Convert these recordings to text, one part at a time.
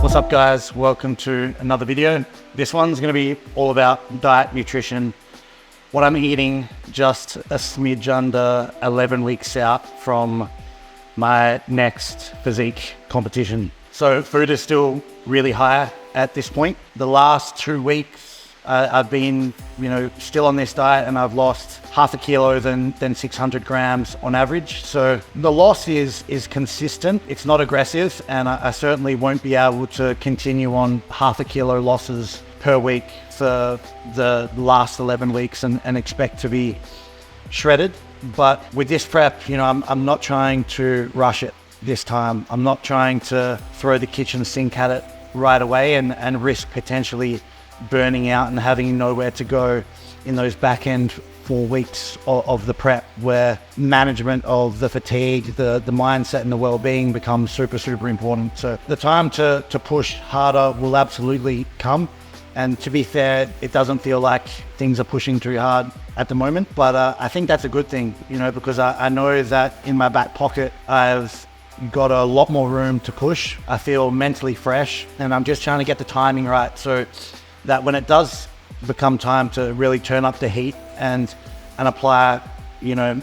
What's up guys, welcome to another video. This one's going to be all about diet, nutrition, what I'm eating just a smidge under 11 weeks out from my next physique competition. So food is still really high at this point. The last 2 weeks I've been, still on this diet, and I've lost half a kilo than 600 grams on average. So the loss is consistent. It's not aggressive, and I certainly won't be able to continue on half a kilo losses per week for the last 11 weeks and expect to be shredded. But with this prep, I'm not trying to rush it this time. I'm not trying to throw the kitchen sink at it right away and risk potentially burning out and having nowhere to go in those back end 4 weeks of the prep, where management of the fatigue, the mindset and the well-being becomes super important. So the time to push harder will absolutely come. And to be fair, it doesn't feel like things are pushing too hard at the moment, but I think that's a good thing, because I know that in my back pocket, I've got a lot more room to push. I feel mentally fresh, and I'm just trying to get the timing right so that when it does become time to really turn up the heat and apply,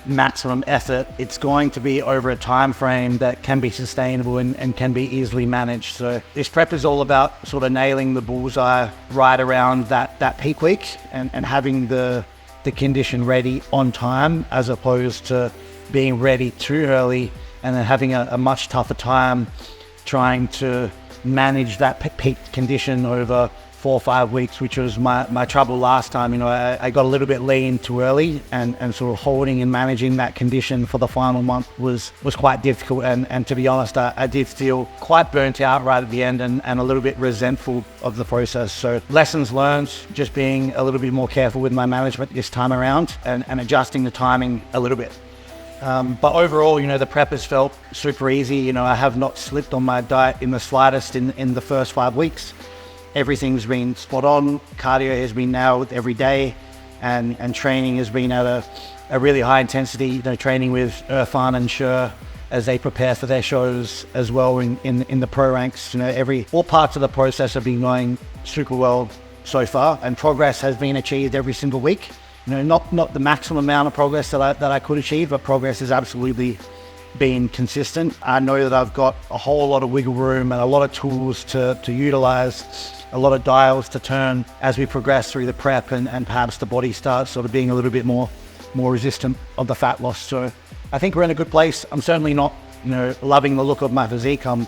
maximum effort, it's going to be over a time frame that can be sustainable and can be easily managed. So this prep is all about sort of nailing the bullseye right around that peak week and having the condition ready on time, as opposed to being ready too early and then having a much tougher time trying to manage that peak condition over 4 or 5 weeks, which was my trouble last time. I got a little bit lean too early, and sort of holding and managing that condition for the final month was quite difficult. And to be honest, I did feel quite burnt out right at the end and a little bit resentful of the process. So lessons learned, just being a little bit more careful with my management this time around and adjusting the timing a little bit. But overall, the prep has felt super easy. I have not slipped on my diet in the slightest in the first 5 weeks. Everything's been spot on. Cardio has been nailed every day, and training has been at a really high intensity. Training with Irfan and Sher as they prepare for their shows as well in the pro ranks. All parts of the process have been going super well so far, and progress has been achieved every single week. Not the maximum amount of progress that I could achieve, but progress has absolutely been consistent. I know that I've got a whole lot of wiggle room and a lot of tools to utilize, a lot of dials to turn as we progress through the prep and perhaps the body starts sort of being a little bit more resistant of the fat loss. So I think we're in a good place. I'm certainly not, loving the look of my physique. I'm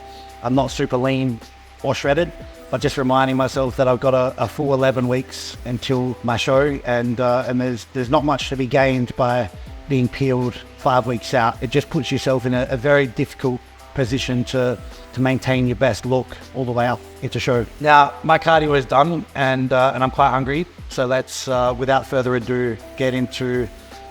not super lean or shredded, but just reminding myself that I've got a full 11 weeks until my show, and there's not much to be gained by being peeled 5 weeks out. It just puts yourself in a very difficult position to maintain your best look all the way up into show. Now, my cardio is done, and I'm quite hungry. So let's, without further ado, get into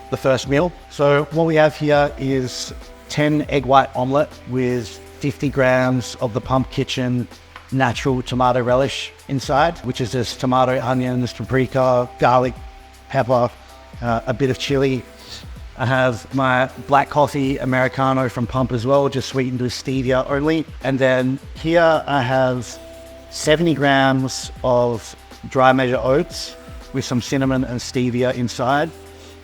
the first meal. So what we have here is 10 egg white omelette with 50 grams of the Pump Kitchen natural tomato relish inside, which is just tomato, onions, paprika, garlic, pepper, a bit of chili. I have my black coffee Americano from Pump as well, just sweetened with stevia only. And then here I have 70 grams of dry measure oats with some cinnamon and stevia inside.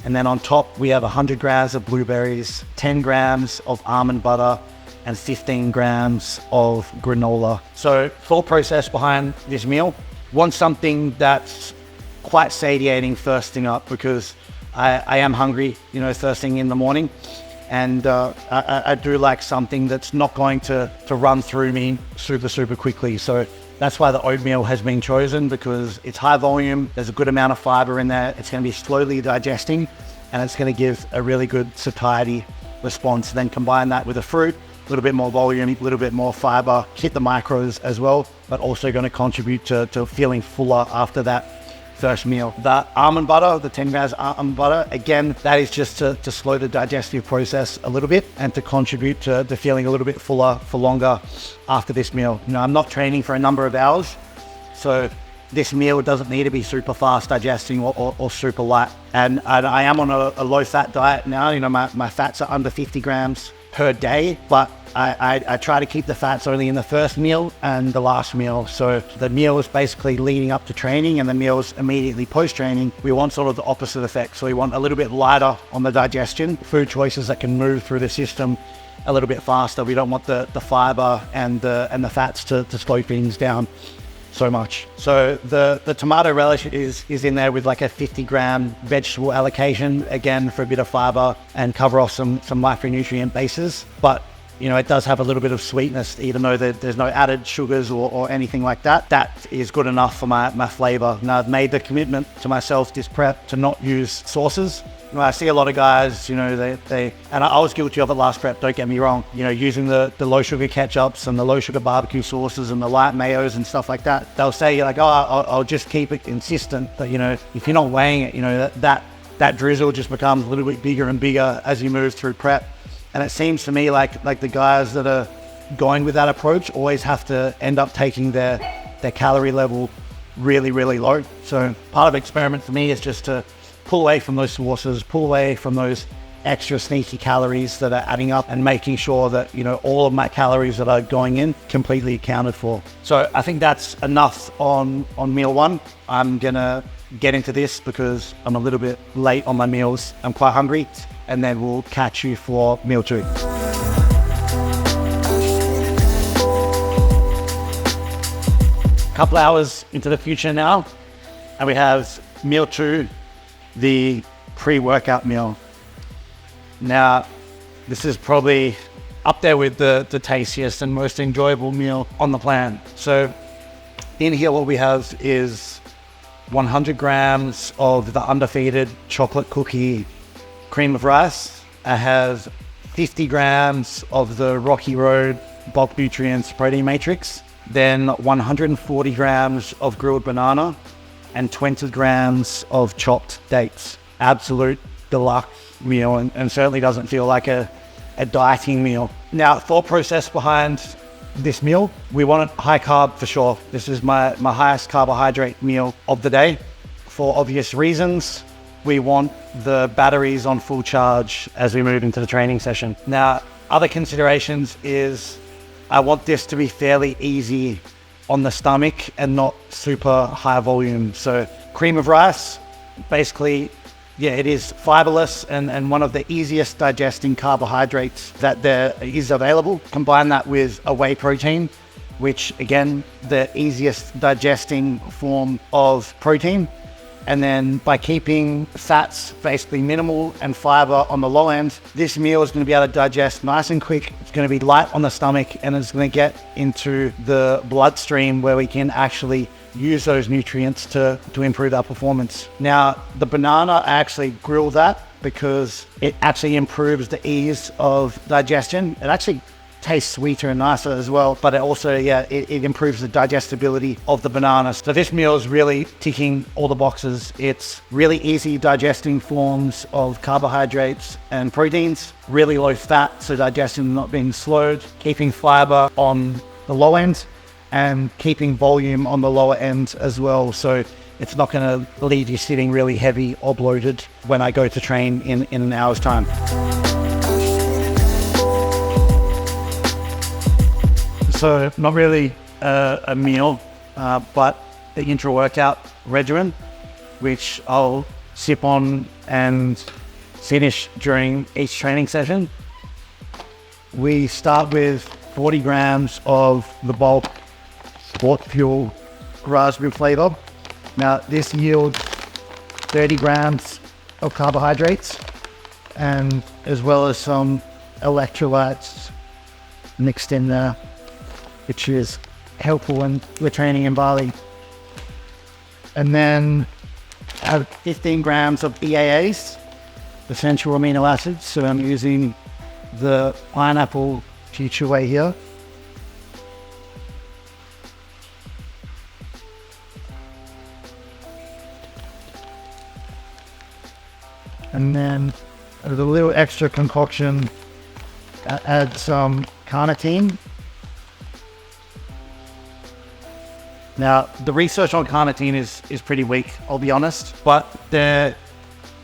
And then on top, we have 100 grams of blueberries, 10 grams of almond butter, and 15 grams of granola. So thought process behind this meal. Want something that's quite satiating first thing up, because I am hungry, first thing in the morning. And I do like something that's not going to run through me super quickly. So that's why the oatmeal has been chosen, because it's high volume, there's a good amount of fiber in there, it's going to be slowly digesting, and it's going to give a really good satiety response. Then combine that with a fruit, a little bit more volume, a little bit more fiber, hit the macros as well, but also going to contribute to feeling fuller after that first meal. The almond butter, the 10 grams almond butter, again, that is just to slow the digestive process a little bit and to contribute to feeling a little bit fuller for longer after this meal. I'm not training for a number of hours, so this meal doesn't need to be super fast digesting or super light. And I am on a low fat diet now. My fats are under 50 grams per day, but I try to keep the fats only in the first meal and the last meal. So the meal is basically leading up to training, and the meals immediately post-training. We want sort of the opposite effect. So we want a little bit lighter on the digestion, food choices that can move through the system a little bit faster. We don't want the fiber and the fats to slow things down so much. So the tomato relish is in there with like a 50-gram vegetable allocation, again for a bit of fiber and cover off some micronutrient bases. But you know, it does have a little bit of sweetness, even though there's no added sugars or anything like that. That is good enough for my flavor. Now, I've made the commitment to myself this prep to not use sauces. You know, I see a lot of guys, you know, they and I was guilty of it last prep, don't get me wrong, you know, using the low sugar ketchups and the low sugar barbecue sauces and the light mayos and stuff like that. They'll say like, oh, I'll just keep it consistent. But, you know, if you're not weighing it, you know, that drizzle just becomes a little bit bigger and bigger as you move through prep. And it seems to me like the guys that are going with that approach always have to end up taking their calorie level really, really low. So part of the experiment for me is just to pull away from those sauces, pull away from those extra sneaky calories that are adding up, and making sure that, you know, all of my calories that are going in completely accounted for. So I think that's enough on meal one. I'm gonna get into this because I'm a little bit late on my meals. I'm quite hungry, and then we'll catch you for meal two. Couple hours into the future now, and we have meal two, the pre-workout meal. Now, this is probably up there with the tastiest and most enjoyable meal on the plan. So in here, what we have is 100 grams of the undefeated chocolate cookie cream of rice. I have 50 grams of the Rocky Road bulk nutrients protein matrix, then 140 grams of grilled banana, and 20 grams of chopped dates. Absolute deluxe meal, and certainly doesn't feel like a dieting meal. Now, thought process behind this meal, we want it high carb for sure. This is my highest carbohydrate meal of the day. For obvious reasons, we want the batteries on full charge as we move into the training session. Now, other considerations is I want this to be fairly easy on the stomach and not super high volume. So cream of rice, basically, yeah, it is fiberless and one of the easiest digesting carbohydrates that there is available. Combine that with a whey protein, which again, the easiest digesting form of protein. And then by keeping fats basically minimal and fiber on the low end, this meal is going to be able to digest nice and quick. It's going to be light on the stomach, and it's going to get into the bloodstream where we can actually use those nutrients to improve our performance. Now, the banana, I actually grill that because it actually improves the ease of digestion. It actually tastes sweeter and nicer as well, but it also, it improves the digestibility of the banana. So this meal is really ticking all the boxes. It's really easy digesting forms of carbohydrates and proteins, really low fat, so digestion not being slowed, keeping fiber on the low end, and keeping volume on the lower end as well. So it's not gonna leave you sitting really heavy or bloated when I go to train in an hour's time. So not really a meal, but the intra-workout regimen, which I'll sip on and finish during each training session. We start with 40 grams of the bulk Sport Fuel raspberry flavor. Now this yields 30 grams of carbohydrates, and as well as some electrolytes mixed in there, which is helpful when we're training in Bali. And then add 15 grams of EAAs, essential amino acids. So I'm using the pineapple Future Whey here. And then with a little extra concoction, add some carnitine. Now, the research on carnitine is pretty weak, I'll be honest, but there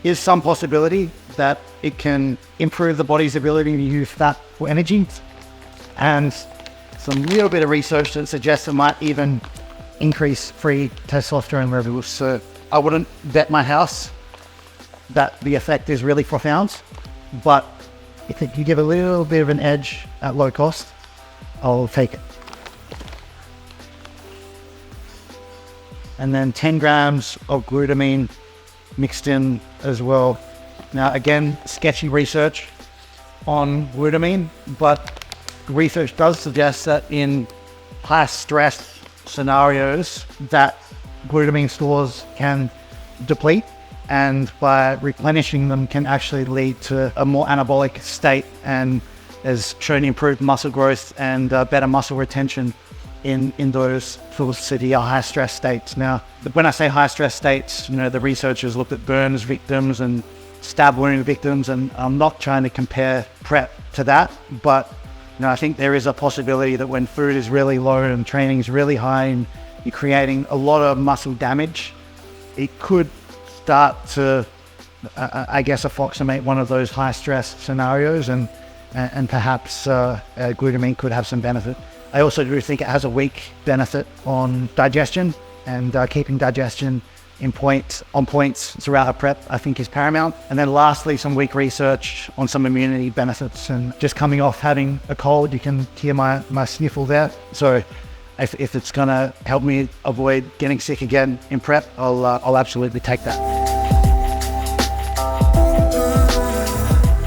is some possibility that it can improve the body's ability to use fat for energy, and some little bit of research that suggests it might even increase free testosterone levels. So I wouldn't bet my house that the effect is really profound, but if you give a little bit of an edge at low cost, I'll take it. And then 10 grams of glutamine mixed in as well. Now again, sketchy research on glutamine, but research does suggest that in high stress scenarios that glutamine stores can deplete, and by replenishing them can actually lead to a more anabolic state and has shown improved muscle growth and better muscle retention in those sort of severe high stress states. Now, when I say high stress states, the researchers looked at burns victims and stab wound victims, and I'm not trying to compare prep to that, but I think there is a possibility that when food is really low and training is really high and you're creating a lot of muscle damage, it could start to, approximate one of those high stress scenarios, and perhaps glutamine could have some benefit. I also do think it has a weak benefit on digestion, and keeping digestion on points throughout a prep, I think, is paramount. And then lastly, some weak research on some immunity benefits, and just coming off having a cold, you can hear my sniffle there. So if it's gonna help me avoid getting sick again in prep, I'll absolutely take that.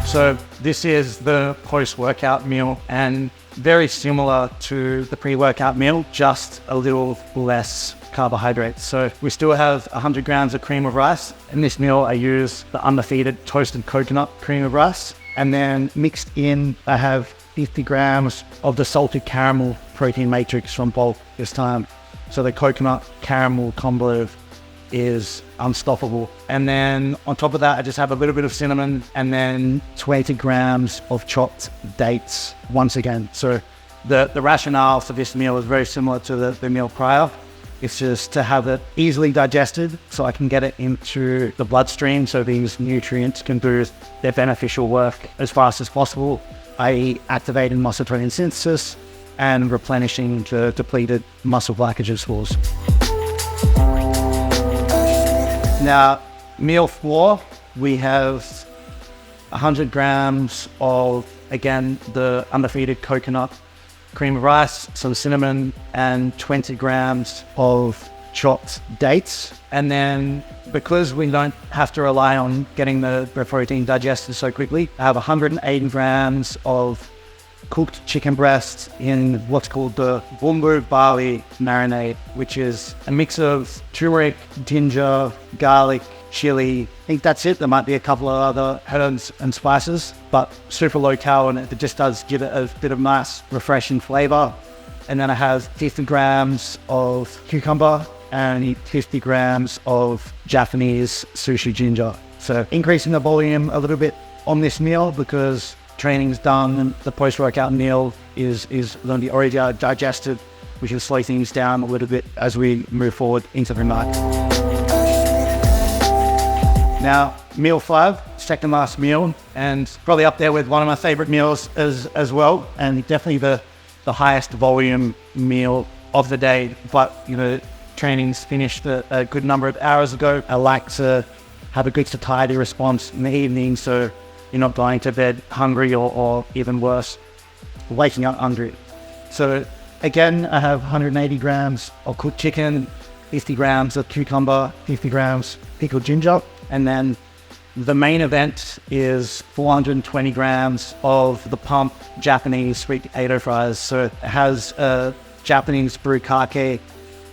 So this is the post-workout meal, and very similar to the pre-workout meal, just a little less carbohydrates. So we still have 100 grams of cream of rice. In this meal, I use the undefeated toasted coconut cream of rice. And then mixed in, I have 50 grams of the salted caramel protein matrix from Bulk this time. So the coconut caramel combo is unstoppable. And then on top of that, I just have a little bit of cinnamon and then 20 grams of chopped dates once again. So the rationale for this meal is very similar to the meal prior. It's just to have it easily digested so I can get it into the bloodstream so these nutrients can do their beneficial work as fast as possible, i.e. activating muscle protein synthesis and replenishing the depleted muscle glycogen stores. Now, meal 4, we have 100 grams of, again, the undefeated coconut cream of rice, some cinnamon, and 20 grams of chopped dates. And then because we don't have to rely on getting the protein digested so quickly, I have 180 grams of cooked chicken breast in what's called the bumbu barley marinade, which is a mix of turmeric, ginger, garlic, chili. I think that's it. There might be a couple of other herbs and spices, but super low cal, and it just does give it a bit of nice, refreshing flavor. And then I have 50 grams of cucumber and 50 grams of Japanese sushi ginger. So increasing the volume a little bit on this meal because training's done and the post-workout meal is going to be already digested. We can slow things down a little bit as we move forward into the night. Now, meal 5, second last meal, and probably up there with one of my favorite meals as well, and definitely the highest volume meal of the day. But, training's finished a good number of hours ago. I like to have a good satiety response in the evening, so you're not going to bed hungry or even worse, waking up hungry. So again, I have 180 grams of cooked chicken, 50 grams of cucumber, 50 grams pickled ginger. And then the main event is 420 grams of the Pump Japanese sweet potato fries. So it has a Japanese burikake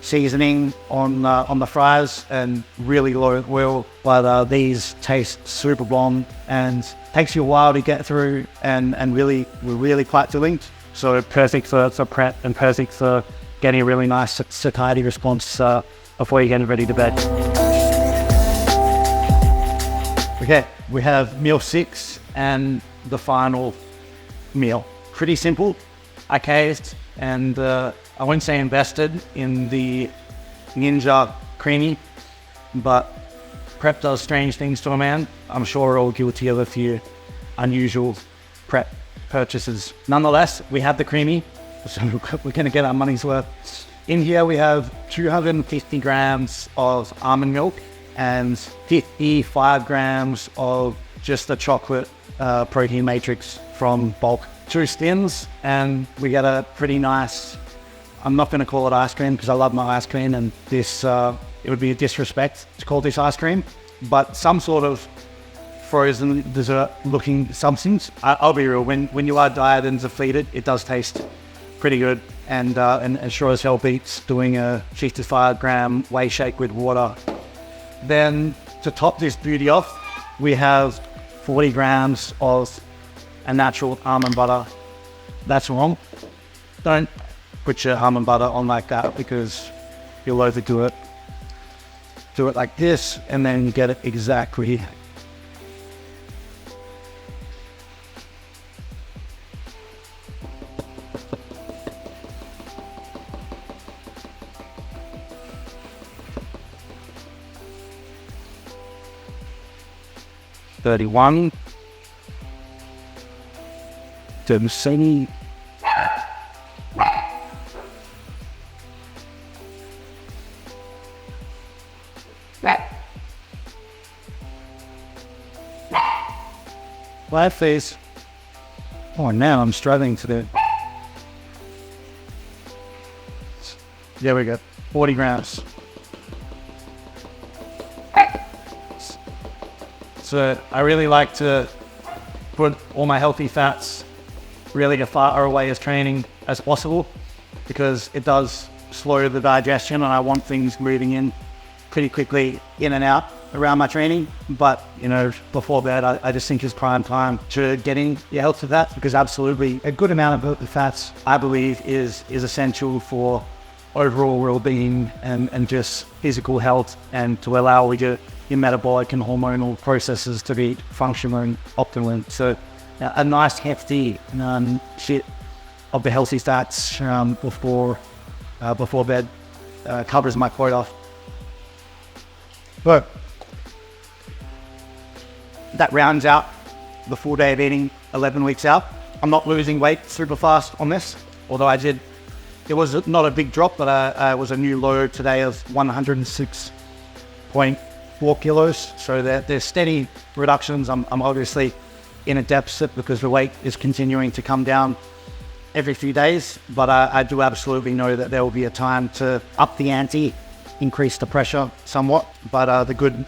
seasoning on the fries and really low oil, but these taste super bomb and takes you a while to get through and we're really quite filling. So perfect for prep and perfect for getting a really nice satiety response before you're getting ready to bed. Okay, we have meal 6 and the final meal. Pretty simple. I caved and I wouldn't say invested in the Ninja Creami, but prep does strange things to a man. I'm sure we're all guilty of a few unusual prep purchases. Nonetheless, we have the creamy, so we're going to get our money's worth. In here we have 250 grams of almond milk and 55 grams of just a chocolate protein matrix from bulk. 2 skins, and we get a pretty nice, I'm not going to call it ice cream because I love my ice cream, and this it would be a disrespect to call this ice cream, but some sort of frozen dessert looking substance. I'll be real, when you are dieted and depleted, it does taste pretty good, and sure as hell beats doing a 55 gram whey shake with water. Then to top this beauty off, we have 40 grams of a natural almond butter. That's wrong. Don't put your almond butter on like that because you'll overdo it. Do it like this and then get it exactly. $31. $37. Live face. Oh, now I'm struggling to do. There we go. 40 grams. So I really like to put all my healthy fats really as far away as training as possible because it does slow the digestion, and I want things moving in pretty quickly in and out around my training. But you know, before bed, I just think it's prime time to get in your healthy fats, because absolutely a good amount of the fats, I believe, is essential for overall well-being and just physical health, and to allow your metabolic and hormonal processes to be functioning optimally. So a nice hefty shit of the healthy fats before bed covers my quota. But that rounds out the full day of eating 11 weeks out. I'm not losing weight super fast on this, although I did. It was not a big drop, but it was a new low today of 106.4 kilos. So there's steady reductions. I'm obviously in a deficit because the weight is continuing to come down every few days, but I do absolutely know that there will be a time to up the ante, increase the pressure somewhat. But the good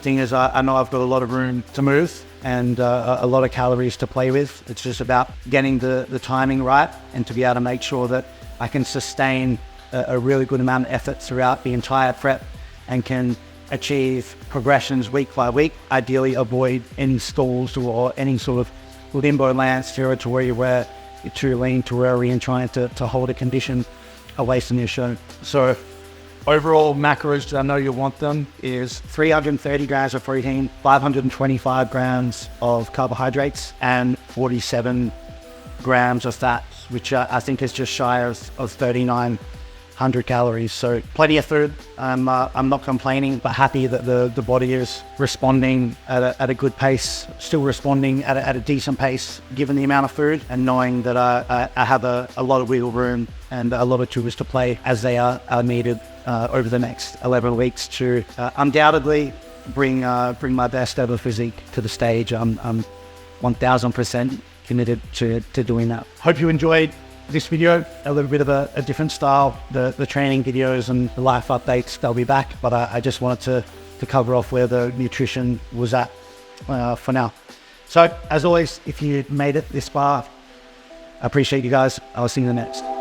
thing is I know I've got a lot of room to move and a lot of calories to play with. It's just about getting the timing right, and to be able to make sure that I can sustain a really good amount of effort throughout the entire prep and can achieve progressions week by week. Ideally avoid any stalls or any sort of limbo land territory where you're too lean, too early, and trying to hold a condition away from your show. So overall macros, I know you want them, is 330 grams of protein, 525 grams of carbohydrates, and 47 grams of fat, which I think is just shy of 3,900 calories. So plenty of food. I'm not complaining, but happy that the body is responding at a good pace, still responding at a decent pace given the amount of food, and knowing that I have a lot of wiggle room and a lot of tools to play as they are needed over the next 11 weeks to undoubtedly bring my best ever physique to the stage. I'm 1000% committed to doing that. Hope you enjoyed this video, a little bit of a different style. The training videos and the life updates, they'll be back, but I just wanted to cover off where the nutrition was at for now. So as always, if you made it this far, I appreciate you guys. I'll see you in the next.